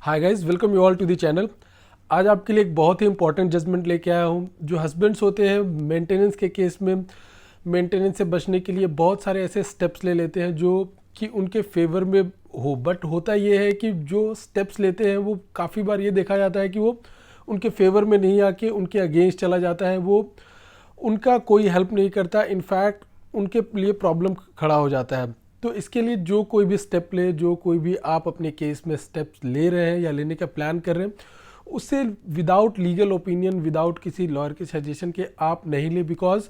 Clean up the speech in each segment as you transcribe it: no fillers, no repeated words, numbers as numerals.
Hi guys, welcome you all to the channel. आज आपके लिए एक बहुत ही इंपॉर्टेंट जजमेंट लेके आया हूँ। जो हस्बैंड्स होते हैं मेंटेनेंस के केस में मेंटेनेंस से बचने के लिए बहुत सारे ऐसे स्टेप्स ले लेते हैं जो कि उनके फेवर में हो, बट होता ये है कि जो स्टेप्स लेते हैं वो काफ़ी बार ये देखा जाता है कि वो उनके फेवर में नहीं आके उनके अगेंस्ट चला जाता है। वो उनका कोई हेल्प नहीं करता, इनफैक्ट उनके लिए प्रॉब्लम खड़ा हो जाता है। तो इसके लिए जो कोई भी स्टेप ले, जो कोई भी आप अपने केस में स्टेप्स ले रहे हैं या लेने का प्लान कर रहे हैं, उससे विदाउट लीगल ओपिनियन, विदाउट किसी लॉयर के सजेशन के आप नहीं ले, बिकॉज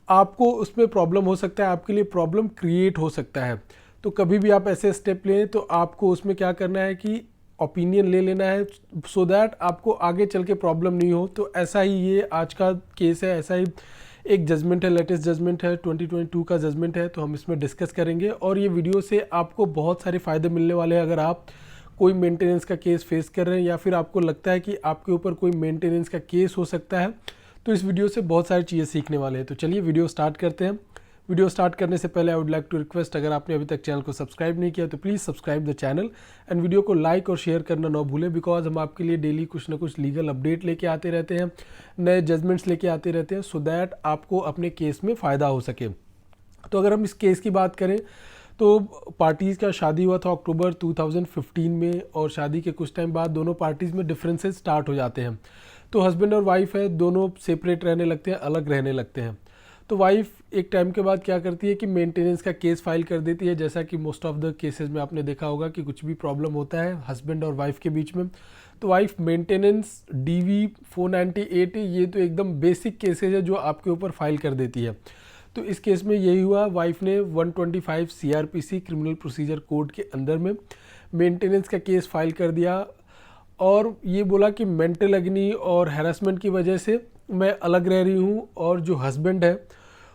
आपको उसमें प्रॉब्लम हो सकता है, आपके लिए प्रॉब्लम क्रिएट हो सकता है। तो कभी भी आप ऐसे स्टेप लें तो आपको उसमें क्या करना है कि ओपिनियन ले लेना है, सो दैट आपको आगे चल के प्रॉब्लम नहीं हो। तो ऐसा ही ये आज का केस है, ऐसा ही एक जजमेंट है, लेटेस्ट जजमेंट है, 2022 का जजमेंट है। तो हम इसमें डिस्कस करेंगे और ये वीडियो से आपको बहुत सारे फ़ायदे मिलने वाले हैं। अगर आप कोई मेंटेनेंस का केस फेस कर रहे हैं या फिर आपको लगता है कि आपके ऊपर कोई मेंटेनेंस का केस हो सकता है, तो इस वीडियो से बहुत सारी चीज़ें सीखने वाले हैं। तो चलिए वीडियो स्टार्ट करते हैं। वीडियो स्टार्ट करने से पहले I would like to request, अगर आपने अभी तक चैनल को सब्सक्राइब नहीं किया तो please subscribe the channel and video को लाइक और शेयर करना ना भूलें, बिकॉज हम आपके लिए डेली कुछ ना कुछ लीगल अपडेट लेके आते रहते हैं, नए जजमेंट्स लेके आते रहते हैं, सो दैट आपको अपने केस में फ़ायदा हो सके। तो अगर हम इस केस की बात करें तो पार्टीज़ का शादी हुआ था अक्टूबर 2015 में, और शादी के कुछ टाइम बाद दोनों पार्टीज़ में डिफरेंसेस स्टार्ट हो जाते हैं। तो हस्बैंड और वाइफ है, दोनों सेपरेट रहने लगते हैं, अलग रहने लगते हैं। तो वाइफ एक टाइम के बाद क्या करती है कि मेंटेनेंस का केस फाइल कर देती है। जैसा कि मोस्ट ऑफ द केसेस में आपने देखा होगा कि कुछ भी प्रॉब्लम होता है हस्बैंड और वाइफ के बीच में, तो वाइफ मेंटेनेंस DV 498, ये तो एकदम बेसिक केसेज है जो आपके ऊपर फाइल कर देती है। तो इस केस में यही हुआ, वाइफ ने 125 CRPC क्रिमिनल प्रोसीजर कोड के अंदर में मेंटेनेंस का केस फाइल कर दिया और ये बोला कि मेंटल एग्नी और हैरेसमेंट की वजह से मैं अलग रह रही हूँ। और जो हस्बैंड है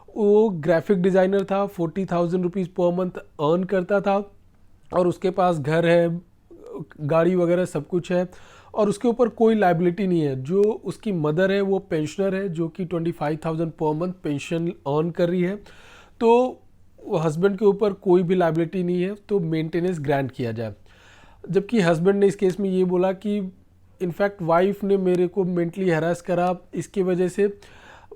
वो ग्राफिक डिज़ाइनर था, 40,000 रुपीज़ पर मंथ अर्न करता था और उसके पास घर है, गाड़ी वगैरह सब कुछ है और उसके ऊपर कोई लाइबिलिटी नहीं है। जो उसकी मदर है वो पेंशनर है जो कि 25,000 पर मंथ पेंशन अर्न कर रही है। तो हस्बैंड के ऊपर कोई भी लाइबिलिटी नहीं है, तो मेंटेनेंस ग्रांट किया जाए। जबकि हस्बैंड ने इस केस में ये बोला कि इनफैक्ट वाइफ ने मेरे को मेंटली हैरास करा, इसकी वजह से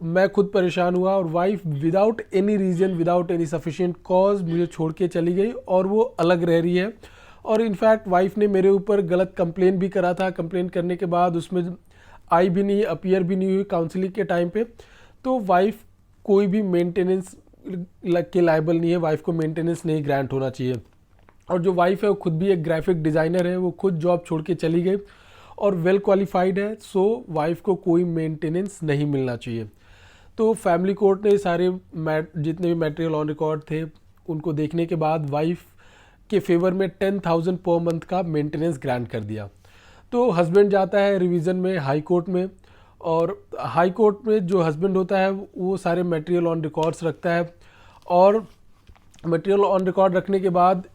मैं खुद परेशान हुआ और wife without any reason, without any sufficient cause मुझे छोड़ के चली गई और वो अलग रह रही है। और इनफैक्ट वाइफ ने मेरे ऊपर गलत कंप्लेन भी करा था। कंप्लेन करने के बाद उसमें आई भी नहीं, अपीयर भी नहीं हुई काउंसलिंग के टाइम पे। तो वाइफ कोई भी मेंटेनेंस के लायबल नहीं है, वाइफ को मेंटेनेंस नहीं ग्रांट होना चाहिए। और जो वाइफ है वो खुद भी एक ग्राफिक डिज़ाइनर है, वो खुद जॉब छोड़ के चली गई और वेल क्वालिफाइड है, सो वाइफ को कोई मेंटेनेंस नहीं मिलना चाहिए। तो फैमिली कोर्ट ने सारे जितने भी मैटेरियल ऑन रिकॉर्ड थे उनको देखने के बाद वाइफ के फेवर में 10,000 पर मंथ का मेंटेनेंस ग्रांट कर दिया। तो हस्बैंड जाता है रिवीजन में हाई कोर्ट में, और हाई कोर्ट में जो हस्बैंड होता है वो सारे मटेरियल ऑन रिकॉर्ड्स रखता है और मटेरियल ऑन रिकॉर्ड रखने के बाद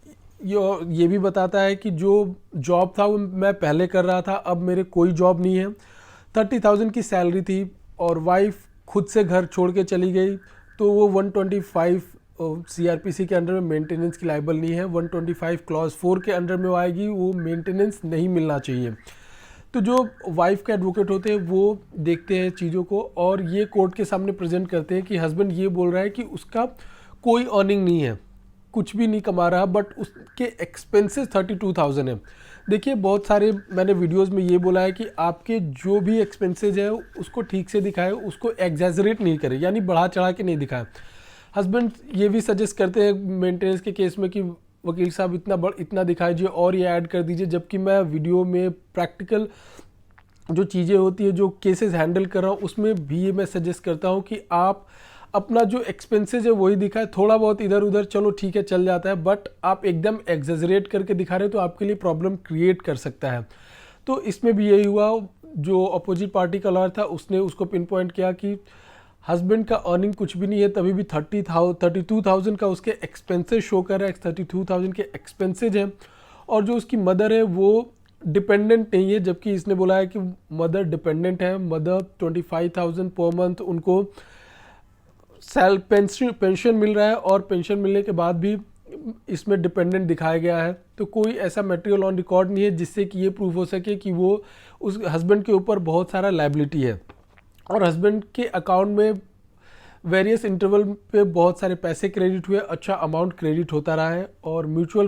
ये भी बताता है कि जो जॉब था वो मैं पहले कर रहा था, अब मेरे कोई जॉब नहीं है। 30,000 की सैलरी थी और वाइफ खुद से घर छोड़ के चली गई, तो वो 125 CRPC के अंडर में मेंटेनेंस की लाइबल नहीं है। 125 क्लॉज 4 के अंडर में वो आएगी, वो मेंटेनेंस नहीं मिलना चाहिए। तो जो वाइफ के एडवोकेट होते हैं वो देखते हैं चीज़ों को और ये कोर्ट के सामने प्रेजेंट करते हैं कि हस्बैंड ये बोल रहा है कि उसका कोई अर्निंग नहीं है, कुछ भी नहीं कमा रहा, बट उसके एक्सपेंसेस 32,000 है। देखिए बहुत सारे मैंने वीडियोस में ये बोला है कि आपके जो भी एक्सपेंसेस है उसको ठीक से दिखाए, उसको एग्जैजरेट नहीं करे, यानी बढ़ा चढ़ा के नहीं दिखाए। हस्बैंड ये भी सजेस्ट करते हैं मेंटेनेंस के केस में कि वकील साहब इतना दिखाइए और ये ऐड कर दीजिए, जबकि मैं वीडियो में प्रैक्टिकल जो चीज़ें होती है, जो केसेस हैंडल कर रहा हूँ, उसमें भी ये मैं सजेस्ट करता हूँ कि आप अपना जो एक्सपेंसेस है वही दिखाए। थोड़ा बहुत इधर उधर चलो ठीक है चल जाता है, बट आप एकदम एग्जेजरेट करके दिखा रहे हो तो आपके लिए प्रॉब्लम क्रिएट कर सकता है। तो इसमें भी यही हुआ, जो अपोजिट पार्टी का लॉयर था उसने उसको पिन पॉइंट किया कि हस्बैंड का अर्निंग कुछ भी नहीं है, तभी भी 32,000 का उसके एक्सपेंसेस शो कर रहा है, 32,000 के एक्सपेंसेज हैं। और जो उसकी मदर है वो डिपेंडेंट नहीं है, जबकि इसने बोला है कि मदर डिपेंडेंट है। मदर 25,000 पर मंथ उनको पेंशन मिल रहा है और पेंशन मिलने के बाद भी इसमें डिपेंडेंट दिखाया गया है, तो कोई ऐसा मटेरियल ऑन रिकॉर्ड नहीं है जिससे कि ये प्रूव हो सके कि वो उस हस्बैंड के ऊपर बहुत सारा लायबिलिटी है और हस्बैंड के अकाउंट में वेरियस इंटरवल पे बहुत सारे पैसे क्रेडिट हुए, अच्छा अमाउंट क्रेडिट होता रहा है और म्यूचुअल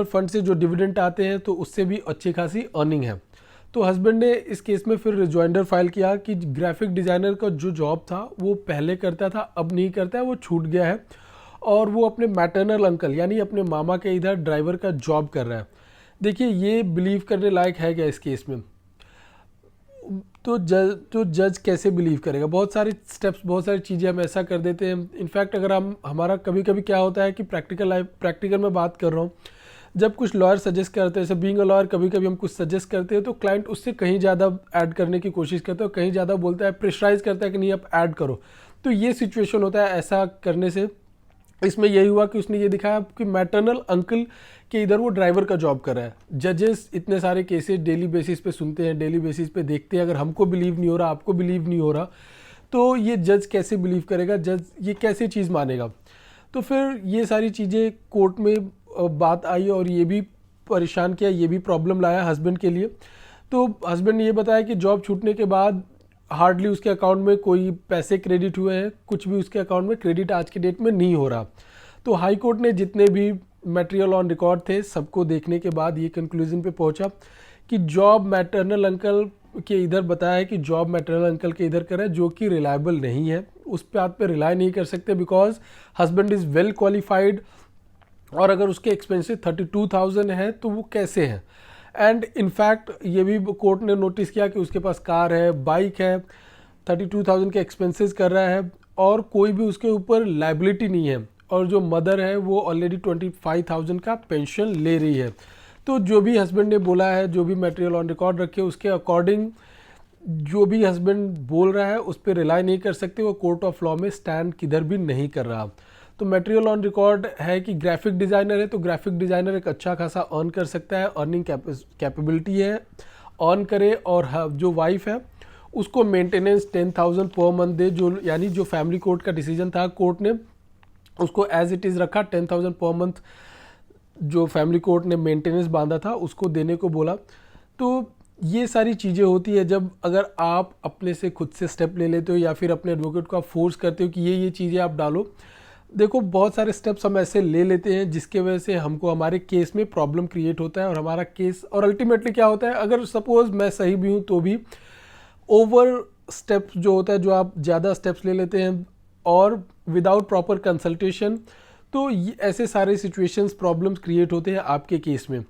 फंड से जो डिविडेंड आते हैं तो उससे भी अच्छी खासी अर्निंग है। तो हस्बैंड ने इस केस में फिर रिजॉइंडर फाइल किया कि ग्राफिक डिज़ाइनर का जो जॉब था वो पहले करता था, अब नहीं करता है, वो छूट गया है और वो अपने मैटरनल अंकल यानी अपने मामा के इधर ड्राइवर का जॉब कर रहा है। देखिए ये बिलीव करने लायक है क्या इस केस में? तो जज कैसे बिलीव करेगा? बहुत सारे स्टेप्स, बहुत सारी चीज़ें हम ऐसा कर देते हैं। इनफैक्ट अगर हम हमारा कभी कभी क्या होता है कि प्रैक्टिकल में बात कर रहा हूँ, जब कुछ लॉयर सजेस्ट करते हैं, जैसे बीइंग अ लॉयर कभी कभी हम कुछ सजेस्ट करते हैं तो क्लाइंट उससे कहीं ज़्यादा ऐड करने की कोशिश करता है, कहीं ज़्यादा बोलता है, प्रेशराइज करता है कि नहीं आप ऐड करो। तो ये सिचुएशन होता है ऐसा करने से। इसमें यही हुआ कि उसने ये दिखाया कि मैटरनल अंकल के इधर वो ड्राइवर का जॉब कर रहा है। जजेस इतने सारे केसेस डेली बेसिस पे सुनते हैं, डेली बेसिस पे देखते हैं, अगर हमको बिलीव नहीं हो रहा, आपको बिलीव नहीं हो रहा, तो ये जज कैसे बिलीव करेगा? जज ये कैसे चीज़ मानेगा? तो फिर ये सारी चीज़ें कोर्ट में बात आई और ये भी परेशान किया, ये भी प्रॉब्लम लाया हस्बैंड के लिए। तो हस्बैंड ने ये बताया कि जॉब छूटने के बाद हार्डली उसके अकाउंट में कोई पैसे क्रेडिट हुए हैं, कुछ भी उसके अकाउंट में क्रेडिट आज के डेट में नहीं हो रहा। तो हाई कोर्ट ने जितने भी मटेरियल ऑन रिकॉर्ड थे सबको देखने के बाद ये कंक्लूजन पे पहुंचा कि जॉब मैटरनल अंकल के इधर बताया है कि जॉब मैटरनल अंकल के इधर करें, जो कि रिलायबल नहीं है, उस बात पे रिलाई नहीं कर सकते because husband is well qualified और अगर उसके एक्सपेंसेस 32,000 है तो वो कैसे हैं? एंड इनफैक्ट ये भी कोर्ट ने नोटिस किया कि उसके पास कार है, बाइक है, 32,000 के एक्सपेंसेस कर रहा है और कोई भी उसके ऊपर लाइबिलिटी नहीं है और जो मदर है वो ऑलरेडी 25,000 का पेंशन ले रही है। तो जो भी हस्बैंड ने बोला है, जो भी मटेरियल ऑन रिकॉर्ड रखे, उसके अकॉर्डिंग जो भी हस्बैंड बोल रहा है उस पर रिलाई नहीं कर सकते, वो कोर्ट ऑफ लॉ में स्टैंड किधर भी नहीं कर रहा। तो मटेरियल ऑन रिकॉर्ड है कि ग्राफिक डिज़ाइनर है तो ग्राफिक डिज़ाइनर एक अच्छा खासा अर्न कर सकता है, अर्निंग कैपेबिलिटी है, अर्न करे। और जो वाइफ है उसको मेंटेनेंस 10,000 पर मंथ दे, जो यानी जो फैमिली कोर्ट का डिसीजन था, कोर्ट ने उसको एज इट इज़ रखा, 10,000 पर मंथ जो फैमिली कोर्ट ने मेंटेनेंस बांधा था उसको देने को बोला। तो ये सारी चीज़ें होती है जब अगर आप अपने से खुद से स्टेप ले लेते हो या फिर अपने एडवोकेट को आप फोर्स करते हो कि ये चीज़ें आप डालो। देखो बहुत सारे स्टेप्स हम ऐसे ले लेते हैं जिसके वजह से हमको हमारे केस में प्रॉब्लम क्रिएट होता है और हमारा केस, और अल्टीमेटली क्या होता है, अगर सपोज मैं सही भी हूँ तो भी ओवर स्टेप्स जो होता है, जो आप ज़्यादा स्टेप्स ले लेते हैं और विदाउट प्रॉपर कंसल्टेशन, तो ऐसे सारे सिचुएशंस प्रॉब्लम्स क्रिएट होते हैं आपके केस में।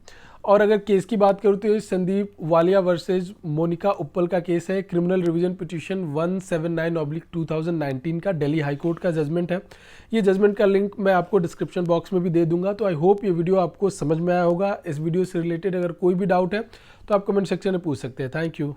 और अगर केस की बात करूँ तो संदीप वालिया वर्सेस मोनिका उप्पल का केस है, क्रिमिनल रिवीजन पिटीशन 179/2019 का दिल्ली हाई कोर्ट का जजमेंट है। ये जजमेंट का लिंक मैं आपको डिस्क्रिप्शन बॉक्स में भी दे दूंगा। तो आई होप ये वीडियो आपको समझ में आया होगा। इस वीडियो से रिलेटेड अगर कोई भी डाउट है तो आप कमेंट सेक्शन में पूछ सकते हैं। Thank you.